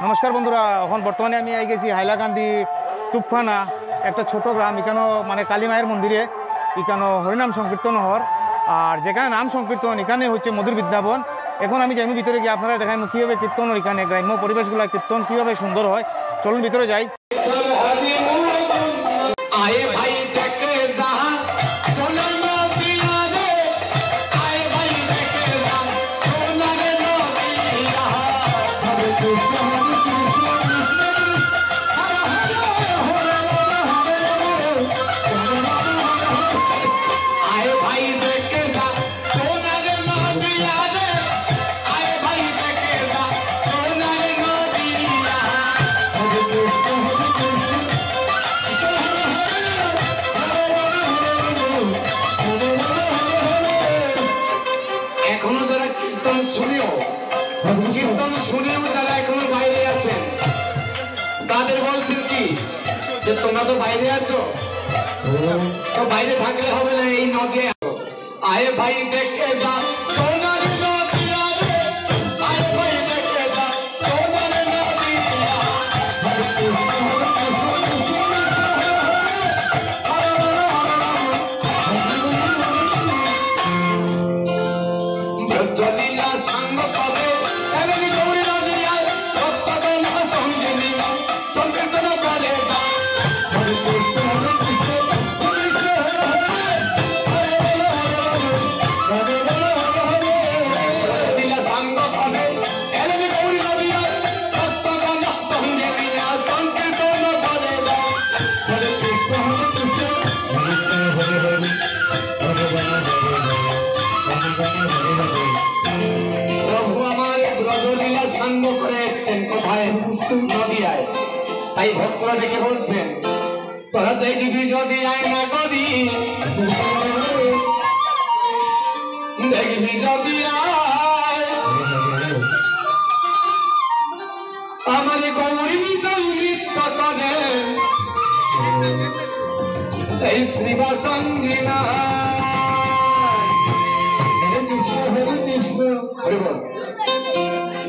নমস্কার বন্ধুরা, এখন বর্তমানে আমি আই গেছি হাইলাকান্দি তুফখানা, একটা ছোট গ্রাম। এখানে মানে কালী মায়ের মন্দিরে এখানে হরিনাম সংকীর্তন হর, আর যেখানে নাম সংকীর্তন এখানে হচ্ছে মধুর বৃন্দাবন। এখন আমি যাই ভিতরে গিয়ে আপনারা দেখাই কীভাবে কীর্তন, এখানে গ্রাম্য পরিবেশগুলো কীর্তন কীভাবে সুন্দর হয়। চলুন ভিতরে যাই। কীর্তন শুনেও যারা এখনো বাইরে আছেন তাদের বলছেন কি যে তোমরা তো বাইরে আছো, তো বাইরে থাকলে হবে না, এই নদী আয়ে ভাই দেখে যা সোনার নদী, আয়ে ভাই দেখে যা সোনার নদী। ব্রজলীলা সাঙ্গ পাবে সাঙ্গ করে এসছেন কোথায়? নদিয়ায়। তাই ভক্তরা ডেকে বলছেন তোরা দেখবি যদি আয়না করি, দেখবি যদি আমার গৌরী নৃত্য করে এই শ্রীবাসঙ্গিনা।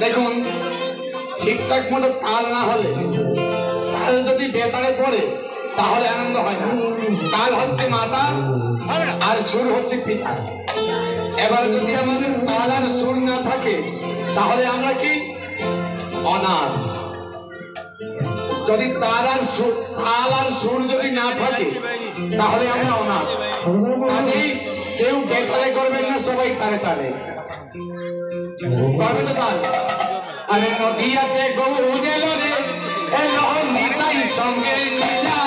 দেখুন, ঠিকঠাক মতো তাল না হলে, তাল যদি বেতারে পড়ে তাহলে আনন্দ হয় না। তাল হচ্ছে মাতা আর সুর হচ্ছে পিতা। এবার যদি আমাদের তাল আর সুর না থাকে তাহলে আমরা কি? অনাথ। যদি তাল আর সুর যদি না থাকে তাহলে আমরা অনাথ। কাজেই কেউ বেতারে করবেন না, সবাই তারে তারে করবে। তো তাল আরে নদিয়াতে গৌর এলো রে, এলো নিতাই সঙ্গে নীলা।